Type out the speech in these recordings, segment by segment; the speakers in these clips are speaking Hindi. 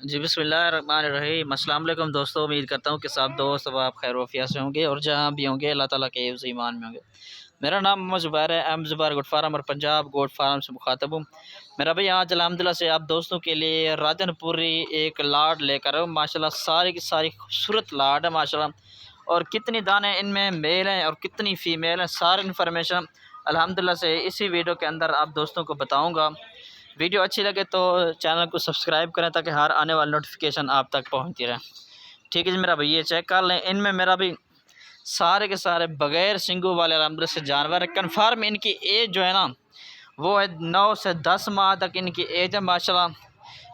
जी बिस्मिल्लाहिर्रहमानिर्रहीम। अस्सलाम वालेकुम दोस्तों, उम्मीद करता हूँ कि सब दोस्त अब आप खैर वफ़िया से होंगे और जहाँ भी होंगे अल्लाह ताला के हिफ्ज़ ईमान में होंगे। मेरा नाम मोहम्मद ज़ुबैर है, एम ज़ुबैर गोट फार्म और पंजाब गोट फार्म से मुखातब हूँ। मेरा भाई आज अल्हम्दुलिल्लाह से आप दोस्तों के लिए राजनपुरी एक लाड लेकर आऊँ। माशाल्लाह सारी की सारी खूबसूरत लाड है माशाल्लाह, और कितनी दाने इनमें मेल हैं और कितनी फ़ीमेल हैं, सारी इन्फॉर्मेशन अल्हम्दुलिल्लाह से इसी वीडियो के अंदर आप दोस्तों को बताऊँगा। वीडियो अच्छी लगे तो चैनल को सब्सक्राइब करें ताकि हर आने वाली नोटिफिकेशन आप तक पहुंचती रहे। ठीक है जी मेरा भाई, ये चेक कर लें। इनमें मेरा भी सारे के सारे बगैर सिंगों वाले अल्हम्दुलिल्लाह से जानवर है। कन्फर्म इनकी एज जो है ना वो है 9 से 10 माह तक इनकी एज है माशाल्लाह।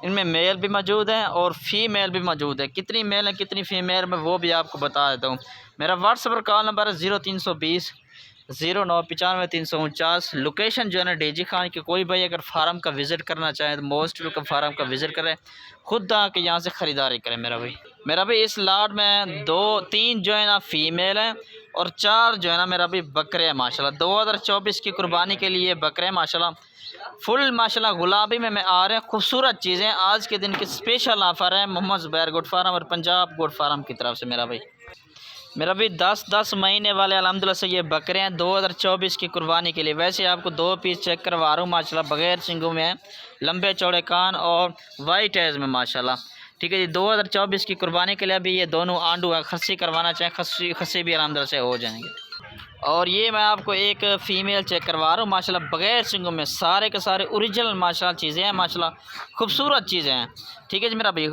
इनमें मेल भी मौजूद है और फीमेल भी मौजूद है। कितनी मेल है कितनी फ़ीमेल में वो भी आपको बता देता हूँ। मेरा व्हाट्सएप पर कॉल नंबर है 0320 0995 349। लोकेशन जो है ना डीजी खान की। कोई भाई अगर फार्म का विज़िट करना चाहे तो मोस्ट वेलकम, फार्म का विज़िट करें, खुद आके यहाँ से ख़रीदारी करें। मेरा भाई इस लाट में 2-3 जो है ना फ़ीमेल हैं और 4 जो है ना मेरा भाई बकरे हैं माशाल्लाह। 2024 की कुर्बानी के लिए बकरे हैं माशाल्लाह। फुल माशाल्लाह गुलाबी में आ रहे हैं, खूबसूरत चीज़ें। आज के दिन की स्पेशल ऑफ़र है मोहम्मद ज़ुबैर गोट फार्म और पंजाब गोट फार्म की तरफ से। मेरा भी 10-10 महीने वाले अल्हम्दुलिल्लाह से ये बकरे हैं 2024 की कुर्बानी के लिए। वैसे आपको 2 पीस चेक करवा रहा हूँ माशाल्लाह, बगैर सिंगों में, लंबे चौड़े कान और वाइट एज में माशाल्लाह। ठीक है जी, 2024 की कुर्बानी के लिए अभी ये दोनों आंडू है। खस्सी करवाना चाहें खस्सी भी अल्हम्दुलिल्लाह से हो जाएंगे। और ये मैं आपको एक फ़ीमेल चेक करवा रहा हूँ माशाल्लाह, बगैर सिंगों में, सारे के सारे ओरिजिनल माशाल्लाह चीज़ें हैं माशाल्लाह, खूबसूरत चीज़ें हैं। ठीक है जी मेरा भाई,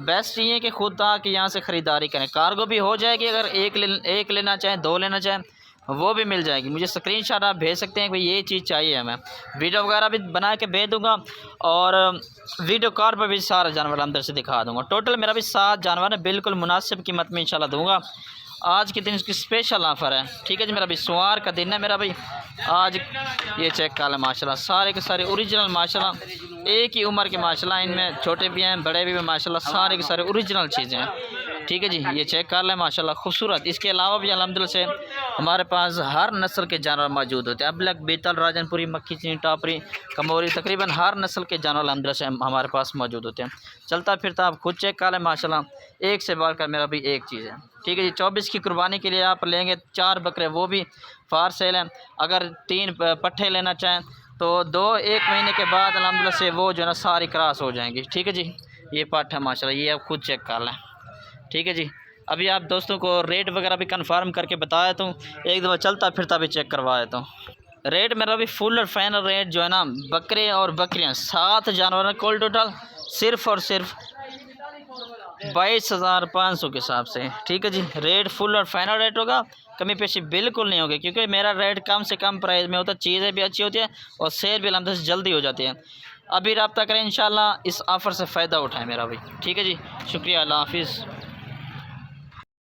बेस्ट ये है कि खुद आके यहाँ से ख़रीदारी करें। कार्गो भी हो जाएगी, अगर एक लेना चाहें, 2 लेना चाहें वो भी मिल जाएगी। मुझे स्क्रीनशॉट आप भेज सकते हैं कि भाई ये चीज़ चाहिए हमें, वीडियो वगैरह भी बना के भेज दूँगा और वीडियो कॉल पर भी सारा जानवर अंदर से दिखा दूँगा। टोटल मेरा भी 7 जानवर है, बिल्कुल मुनासिब कीमत में इंशाल्लाह दूँगा। आज के दिन इसकी स्पेशल ऑफ़र है। ठीक है जी मेरा भाई, सोमवार का दिन है मेरा भाई। आज ये चेक कर लें माशाल्लाह, सारे के सारे ओरिजिनल माशाल्लाह, एक ही उम्र के माशाल्लाह। इनमें छोटे भी हैं बड़े भी हैं माशाल्लाह, सारे के सारे ओरिजिनल चीज़ें हैं। ठीक है जी, ये चेक कर लें माशाल्लाह, खूबसूरत। इसके अलावा भी अल्हम्दुलिल्लाह से हमारे पास हर नस्ल के जानवर मौजूद होते हैं। अबलग, बीतल, राजनपुरी, मक्खी चीनी, टापरी, कमोरी, तकरीबन हर नस्ल के जानवर अल्हम्दुलिल्लाह से हमारे पास मौजूद होते हैं। चलता फिरता आप खुद चेक कर लें माशाल्लाह, एक से बढ़कर मेरा भी एक चीज़ है। ठीक है जी, 24 की कुर्बानी के लिए आप लेंगे 4 बकरे, वो भी फार सेल हैं। अगर 3 पट्ठे लेना चाहें तो 1 महीने के बाद अल्हम्दुलिल्लाह से वो जो है ना सारी क्रॉस हो जाएंगी। ठीक है जी, ये पट्ठ है माशाल्लाह, ये आप खुद चेक कर लें। ठीक है जी, अभी आप दोस्तों को रेट वगैरह भी कंफर्म करके बता देता हूँ, एक दफ़ा चलता फिरता भी चेक करवा देता हूँ। रेट मेरा भी फुल और फाइनल रेट जो है ना, बकरे और बकरियाँ 7 जानवर हैं कुल टोटल, सिर्फ़ और सिर्फ 22,500 के हिसाब से। ठीक है जी, रेट फुल और फाइनल रेट होगा, कमी पेशी बिल्कुल नहीं होगी, क्योंकि मेरा रेट कम से कम प्राइस में होता है। चीज़ें भी अच्छी होती है और सेल भी अलहमद से जल्दी हो जाती है। अभी रब्ता करें इंशाल्लाह, इस ऑफ़र से फ़ायदा उठाएं मेरा भाई। ठीक है जी, शुक्रिया, अल्लाह हाफिज़।